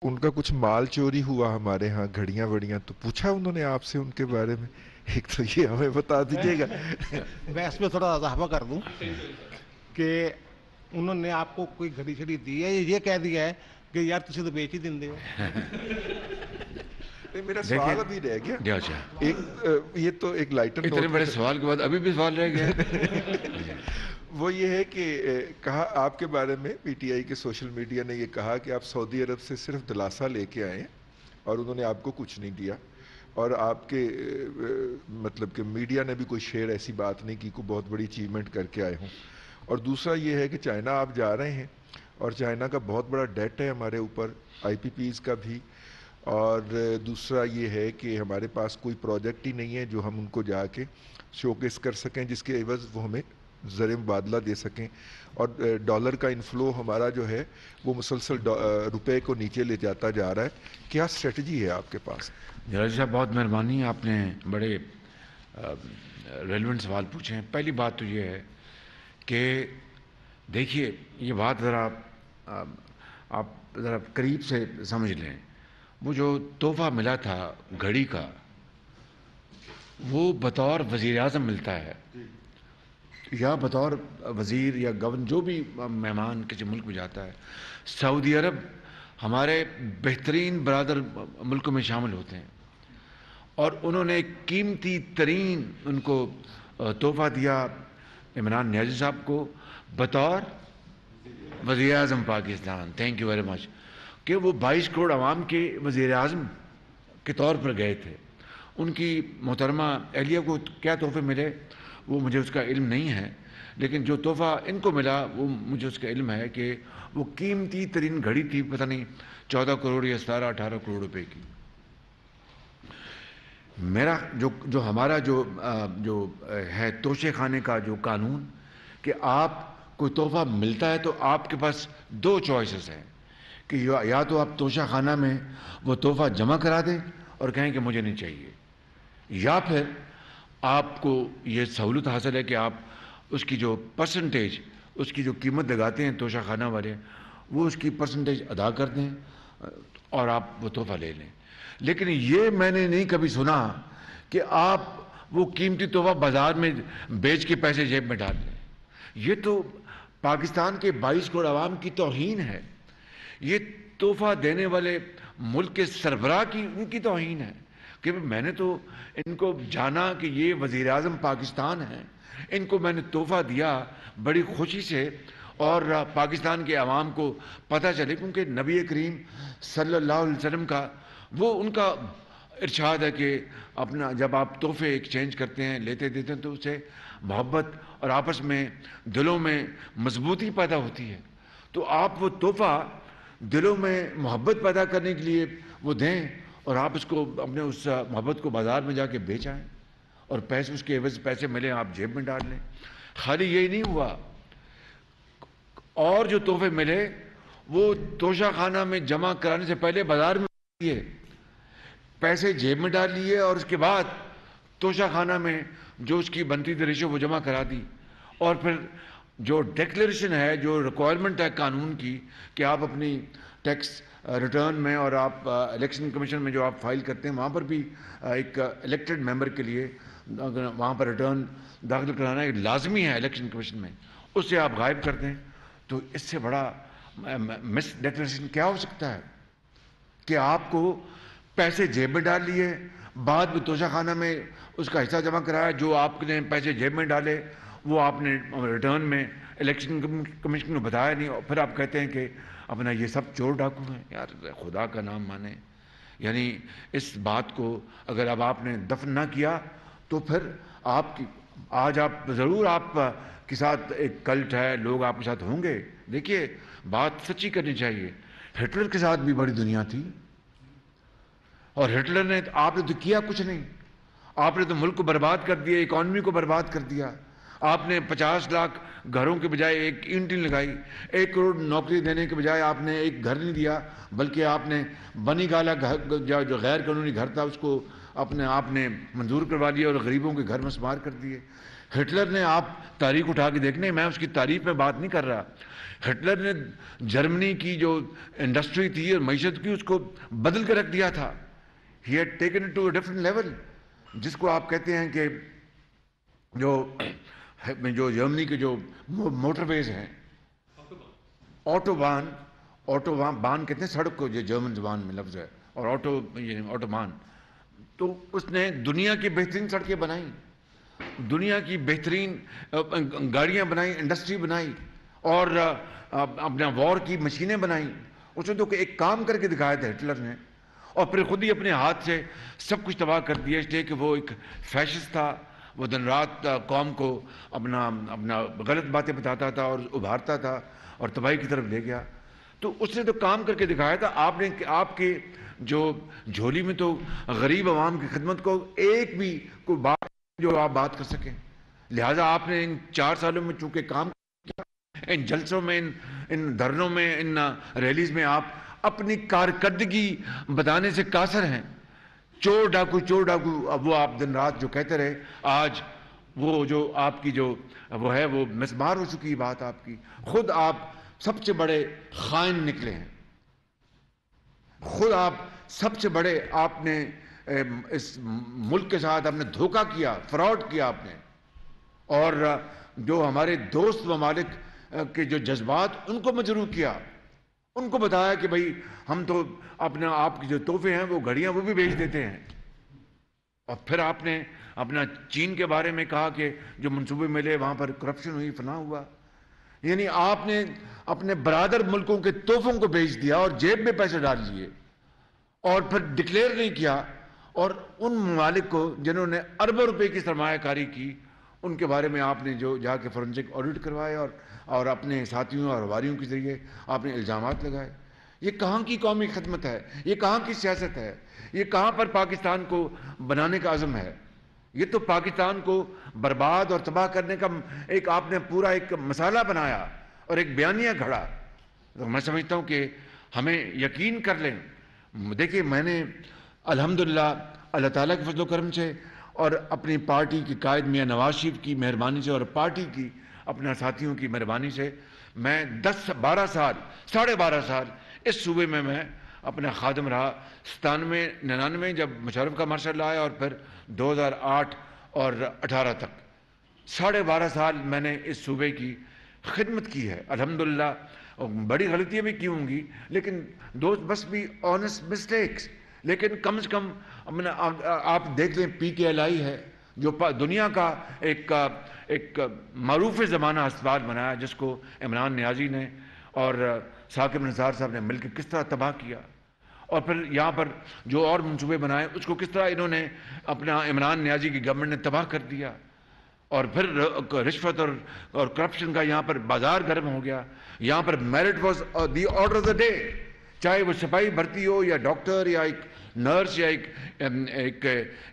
ان کا کچھ مال چوری ہوا ہمارے ہاں، گھڑیاں وڑیاں، تو پوچھا انہوں نے آپ سے ان کے بارے میں؟ ایک تو یہ ہمیں بتا میں دیجیے گا۔ میں اس میں تھوڑا اضافہ کر دوں کہ انہوں نے آپ کو کوئی گھڑی شڑی دی ہے، یہ کہہ دیا ہے کہ یار تسی تو بیچ ہی دیں ہو۔ نہیں، میرا دیکھیں سوال ابھی رہ گیا۔ جی اچھا، ایک یہ تو ایک لائٹر اتنے نوٹ بڑے پہ سوال کے بعد ابھی بھی سوال رہ گیا جی وہ یہ ہے کہ کہا آپ کے بارے میں، پی ٹی آئی کے سوشل میڈیا نے یہ کہا کہ آپ سعودی عرب سے صرف دلاسا لے کے آئے ہیں اور انہوں نے آپ کو کچھ نہیں دیا، اور آپ کے مطلب کہ میڈیا نے بھی کوئی شیئر ایسی بات نہیں کی، کوئی بہت بڑی اچیومنٹ کر کے آئے ہوں۔ اور دوسرا یہ ہے کہ چائنا آپ جا رہے ہیں، اور چائنا کا بہت بڑا ڈیٹ ہے ہمارے اوپر، آئی پی پیز کا بھی، اور دوسرا یہ ہے کہ ہمارے پاس کوئی پروجیکٹ ہی نہیں ہے جو ہم ان کو جا کے شوکیس کر سکیں جس کے عوض وہ ہمیں زر مبادلہ دے سکیں، اور ڈالر کا انفلو ہمارا جو ہے وہ مسلسل روپے کو نیچے لے جاتا جا رہا ہے۔ کیا اسٹریٹجی ہے آپ کے پاس؟ جراجی صاحب بہت مہربانی، آپ نے بڑے ریلیونٹ سوال پوچھے ہیں۔ پہلی بات تو یہ ہے کہ دیکھیے یہ بات ذرا آپ ذرا قریب سے سمجھ لیں، وہ جو تحفہ ملا تھا گھڑی کا، وہ بطور وزیر اعظم ملتا ہے یا بطور وزیر یا گورنر، جو بھی مہمان کسی ملک میں جاتا ہے۔ سعودی عرب ہمارے بہترین برادر ملکوں میں شامل ہوتے ہیں، اور انہوں نے قیمتی ترین ان کو تحفہ دیا عمران نیازی صاحب کو بطور وزیر اعظم Pakistan. Thank you very much, کہ وہ 22 کروڑ عوام کے وزیر اعظم کے طور پر گئے تھے۔ ان کی محترمہ اہلیہ کو کیا تحفے ملے وہ مجھے اس کا علم نہیں ہے، لیکن جو تحفہ ان کو ملا وہ مجھے اس کا علم ہے کہ وہ قیمتی ترین گھڑی تھی، پتہ نہیں 14 کروڑ یا 17-18 کروڑ روپے کی۔ میرا جو ہمارا جو ہے توشے خانے کا جو قانون، کہ آپ کوئی تحفہ ملتا ہے تو آپ کے پاس دو چوائسز ہیں، کہ یا تو آپ توشہ خانہ میں وہ تحفہ جمع کرا دیں اور کہیں کہ مجھے نہیں چاہیے، یا پھر آپ کو یہ سہولت حاصل ہے کہ آپ اس کی جو پرسنٹیج، اس کی جو قیمت لگاتے ہیں توشہ خانہ والے، وہ اس کی پرسنٹیج ادا کر دیں اور آپ وہ تحفہ لے لیں۔ لیکن یہ میں نے نہیں کبھی سنا کہ آپ وہ قیمتی تحفہ بازار میں بیچ کے پیسے جیب میں ڈال لیں۔ یہ تو پاکستان کے 22 کروڑ عوام کی توہین ہے، یہ تحفہ دینے والے ملک کے سربراہ کی ان کی توہین ہے، کہ میں نے تو ان کو جانا کہ یہ وزیر اعظم پاکستان ہیں، ان کو میں نے تحفہ دیا بڑی خوشی سے، اور پاکستان کے عوام کو پتہ چلے، کیونکہ نبی کریم صلی اللہ علیہ وسلم کا وہ ان کا ارشاد ہے کہ اپنا جب آپ تحفے ایکسچینج کرتے ہیں، لیتے دیتے ہیں، تو اسے محبت اور آپس میں دلوں میں مضبوطی پیدا ہوتی ہے۔ تو آپ وہ تحفہ دلوں میں محبت پیدا کرنے کے لیے وہ دیں، اور آپ اس کو اپنے اس محبت کو بازار میں جا کے بیچ آئیں، اور پیسے اس کے عوض پیسے ملیں آپ جیب میں ڈال لیں۔ خالی یہی نہیں ہوا، اور جو تحفے ملے وہ توشہ خانہ میں جمع کرانے سے پہلے بازار میں لیے، پیسے جیب میں ڈال لیے، اور اس کے بعد توشہ خانہ میں جو اس کی بنتی تھی ریشو وہ جمع کرا دی، اور پھر جو ڈیکلیریشن ہے، جو ریکوائرمنٹ ہے قانون کی، کہ آپ اپنی ٹیکس ریٹرن میں اور آپ الیکشن کمیشن میں جو آپ فائل کرتے ہیں وہاں پر بھی ایک الیکٹڈ ممبر کے لیے وہاں پر ریٹرن داخل کرانا ایک لازمی ہے الیکشن کمیشن میں، اس سے آپ غائب کر دیں، تو اس سے بڑا مس ڈیکلیریشن کیا ہو سکتا ہے؟ کہ آپ کو پیسے جیب میں ڈال لیے، بعد میں توشہ خانہ میں اس کا حصہ جمع کرایا، جو آپ نے پیسے جیب میں ڈالے وہ آپ نے ریٹرن میں الیکشن کمیشن کو بتایا نہیں، اور پھر آپ کہتے ہیں کہ اپنا یہ سب چور ڈاکو ہیں۔ یار خدا کا نام مانے، یعنی اس بات کو اگر اب آپ نے دفن نہ کیا تو پھر آپ کی آج آپ ضرور آپ کے ساتھ ایک کلٹ ہے، لوگ آپ کے ساتھ ہوں گے۔ دیکھیے بات سچی کرنی چاہیے، ہٹلر کے ساتھ بھی بڑی دنیا تھی، اور ہٹلر نے آپ نے تو کیا کچھ نہیں، آپ نے تو ملک کو برباد کر دیا، اکانومی کو برباد کر دیا۔ آپ نے 50 لاکھ گھروں کے بجائے ایک اینٹ نہیں لگائی، 1 کروڑ نوکری دینے کے بجائے آپ نے ایک گھر نہیں دیا، بلکہ آپ نے بنی گالا جو غیر قانونی گھر تھا اس کو آپ نے منظور کروا لیا، اور غریبوں کے گھر مسمار کر دیے۔ ہٹلر نے, آپ تاریخ اٹھا کے دیکھنے, میں اس کی تعریف میں بات نہیں کر رہا, ہٹلر نے جرمنی کی جو انڈسٹری تھی اور معیشت کی اس کو بدل کے رکھ دیا تھا. He had taken it to a different level, جس کو آپ کہتے ہیں کہ جو جرمنی کے جو موٹر ویز ہیں, آٹوبان کہتے ہیں سڑک کو, جو جرمن زبان میں لفظ ہے, اور آٹوبان, تو اس نے دنیا کی بہترین سڑکیں بنائیں, دنیا کی بہترین گاڑیاں بنائیں, انڈسٹری بنائی, اور اپنا وار کی مشینیں بنائیں. اس نے تو ایک کام کر کے دکھایا تھا ہٹلر نے, اور پھر خود ہی اپنے ہاتھ سے سب کچھ تباہ کر دیا, اس لیے کہ وہ ایک فیشسٹ تھا. وہ دن رات قوم کو اپنا غلط باتیں بتاتا تھا اور ابھارتا تھا اور تباہی کی طرف لے گیا. تو اس نے تو کام کر کے دکھایا تھا. آپ کے جو جھولی میں تو غریب عوام کی خدمت کو ایک بھی کوئی بات جو آپ بات کر سکیں. لہٰذا آپ نے ان 4 سالوں میں چونکہ کام کیا, ان جلسوں میں, ان دھرنوں میں, ان ریلیز میں آپ اپنی کارکردگی بتانے سے قاصر ہیں. چور ڈاکو, اب وہ آپ دن رات جو کہتے رہے, آج وہ جو آپ کی جو وہ ہے وہ مسمار ہو چکی بات آپ کی. خود آپ سب سے بڑے خائن نکلے ہیں, خود آپ سب سے بڑے, آپ نے اس ملک کے ساتھ آپ نے دھوکہ کیا, فراڈ کیا آپ نے, اور جو ہمارے دوست ممالک کے جو جذبات ان کو مجروح کیا, ان کو بتایا کہ بھئی ہم تو اپنا آپ کی جو تحفے ہیں وہ گھڑیاں وہ بھی بیچ دیتے ہیں. اور پھر آپ نے اپنا چین کے بارے میں کہا کہ جو منصوبے ملے وہاں پر کرپشن ہوئی, فلاں ہوا. یعنی آپ نے اپنے برادر ملکوں کے تحفوں کو بیچ دیا اور جیب میں پیسے ڈال لیے, اور پھر ڈکلیئر نہیں کیا. اور ان ممالک کو جنہوں نے اربوں روپے کی سرمایہ کاری کی, ان کے بارے میں آپ نے جو جا کے فورنسک آڈٹ کروائے اور اپنے ساتھیوں اور واریوں کے ذریعے آپ نے الزامات لگائے. یہ کہاں کی قومی خدمت ہے, یہ کہاں کی سیاست ہے, یہ کہاں پر پاکستان کو بنانے کا عزم ہے. یہ تو پاکستان کو برباد اور تباہ کرنے کا ایک آپ نے پورا ایک مسالہ بنایا اور ایک بیانیہ گھڑا. تو میں سمجھتا ہوں کہ ہمیں یقین کر لیں. دیکھیے, میں نے الحمدللہ اللہ تعالیٰ کے فضل و کرم سے اور اپنی پارٹی کی قائد میاں نواز شریف کی مہربانی سے اور پارٹی کی اپنا ساتھیوں کی مہربانی سے میں 10-12 سال 12.5 سال اس صوبے میں اپنا خادم رہا. 97-99 جب مشرف کا مارشل لا آیا, اور پھر 2008 اور 18 تک 12.5 سال میں نے اس صوبے کی خدمت کی ہے. الحمدللہ بڑی غلطیاں بھی کی ہوں گی, لیکن دوست بس بھی آنیسٹ مسٹیکس. لیکن کم سے کم آپ دیکھ لیں, پی کے ایل آئی ہے جو دنیا کا ایک معروف زمانہ اسپتال بنایا, جس کو عمران نیازی نے اور ثاقب نثار صاحب نے مل کے کس طرح تباہ کیا. اور پھر یہاں پر جو اور منصوبے بنائے اس کو کس طرح انہوں نے اپنا عمران نیازی کی گورنمنٹ نے تباہ کر دیا. اور پھر رشوت اور کرپشن کا یہاں پر بازار گرم ہو گیا. یہاں پر merit was the order of the day, چاہے وہ سپاہی بھرتی ہو یا ڈاکٹر یا ایک نرس یا ایک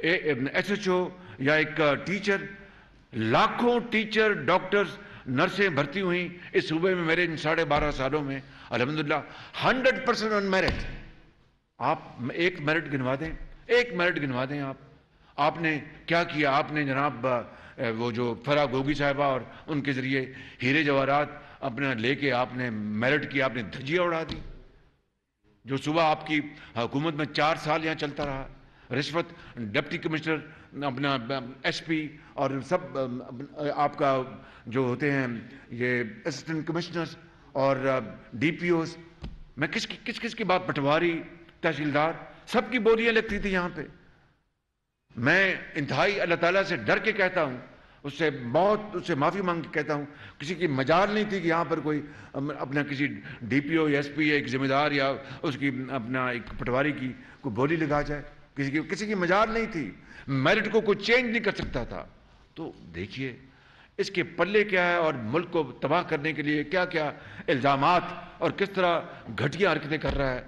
ایس ایچ او یا ایک ٹیچر. لاکھوں ٹیچر, ڈاکٹرز, نرسیں بھرتی ہوئیں اس صوبے میں میرے ان 12.5 سالوں میں. الحمدللہ 100% آن میرٹ. آپ ایک میرٹ گنوا دیں, ایک میرٹ گنوا دیں. آپ نے کیا کیا؟ آپ نے جناب وہ جو فرا گوگی صاحبہ اور ان کے ذریعے ہیرے جواہرات اپنا لے کے آپ نے میرٹ کی آپ نے دھجیاں اڑا دی. جو صبح آپ کی حکومت میں 4 سال یہاں چلتا رہا, رشوت, ڈپٹی کمشنر, اپنا ایس پی اور سب آپ کا جو ہوتے ہیں یہ اسسٹنٹ کمشنرز اور ڈی پی اوز, میں کس کی بات, پٹواری, تحصیلدار, سب کی بولیاں لگتی تھی یہاں پہ. میں انتہائی اللہ تعالیٰ سے ڈر کے کہتا ہوں, اس سے معافی مانگ کے کہتا ہوں, کسی کی مجال نہیں تھی کہ یہاں پر کوئی اپنا کسی ڈی پی او یا ایس پی یا ایک ذمہ دار یا اس کی اپنا ایک پٹواری کی کوئی بولی لگا جائے. کسی کی مجال نہیں تھی. میرٹ کو کوئی چینج نہیں کر سکتا تھا. تو دیکھیے اس کے پلے کیا ہے, اور ملک کو تباہ کرنے کے لیے کیا کیا الزامات اور کس طرح گھٹیا حرکتیں کر رہا ہے.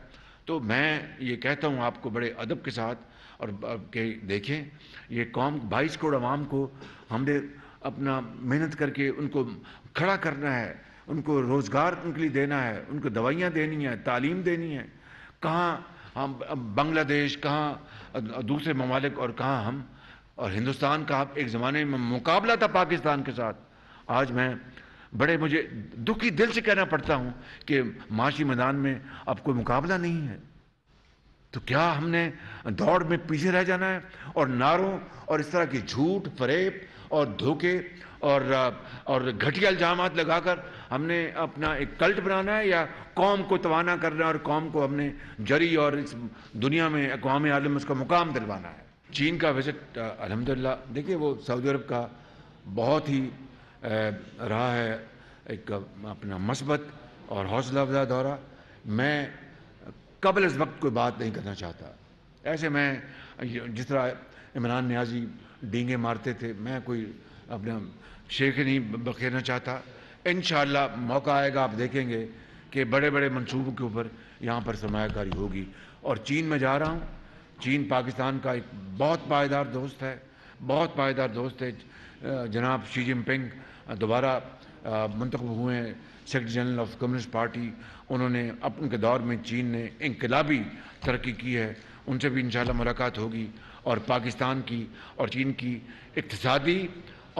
تو میں یہ کہتا ہوں آپ کو بڑے ادب کے ساتھ, اور کہ دیکھیں یہ قوم 22 کروڑ عوام کو ہم نے اپنا محنت کر کے ان کو کھڑا کرنا ہے, ان کو روزگار ان کے لیے دینا ہے, ان کو دوائیاں دینی ہیں, تعلیم دینی ہے. کہاں ہم بنگلہ دیش, کہاں دوسرے ممالک, اور کہاں ہم اور ہندوستان کا ایک زمانے میں مقابلہ تھا پاکستان کے ساتھ. آج میں بڑے مجھے دکھی دل سے کہنا پڑتا ہوں کہ معاشی میدان میں اب کوئی مقابلہ نہیں ہے. تو کیا ہم نے دوڑ میں پیچھے رہ جانا ہے اور نعروں اور اس طرح کی جھوٹ فریب اور دھوکے اور گھٹیا الزامات لگا کر ہم نے اپنا ایک کلٹ بنانا ہے، یا قوم کو توانا کرنا ہے اور قوم کو ہم نے جری اور اس دنیا میں اقوام عالم اس کا مقام دلوانا ہے؟ چین کا وزٹ الحمدللہ دیکھیے وہ سعودی عرب کا بہت ہی رہا ہے ایک اپنا مثبت اور حوصلہ افزا دورہ. میں قبل از وقت کوئی بات نہیں کرنا چاہتا. ایسے میں جس طرح عمران نیازی ڈینگے مارتے تھے، میں کوئی اپنا شیخ نہیں بکھیرنا چاہتا. انشاءاللہ موقع آئے گا، آپ دیکھیں گے کہ بڑے بڑے منصوبوں کے اوپر یہاں پر سرمایہ کاری ہوگی. اور چین میں جا رہا ہوں. چین پاکستان کا ایک بہت پائیدار دوست ہے، بہت پائیدار دوست ہے. جناب شی جن پنگ دوبارہ منتخب ہوئے ہیں secretary general of communist party. انہوں نے ان کے دور میں چین نے انقلابی ترقی کی ہے. ان سے بھی انشاءاللہ ملاقات ہوگی اور پاکستان کی اور چین کی اقتصادی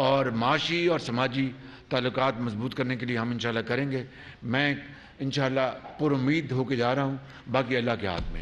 اور معاشی اور سماجی تعلقات مضبوط کرنے کے لیے ہم انشاءاللہ کریں گے. میں انشاءاللہ پر امید ہو کے جا رہا ہوں، باقی اللہ کے ہاتھ میں.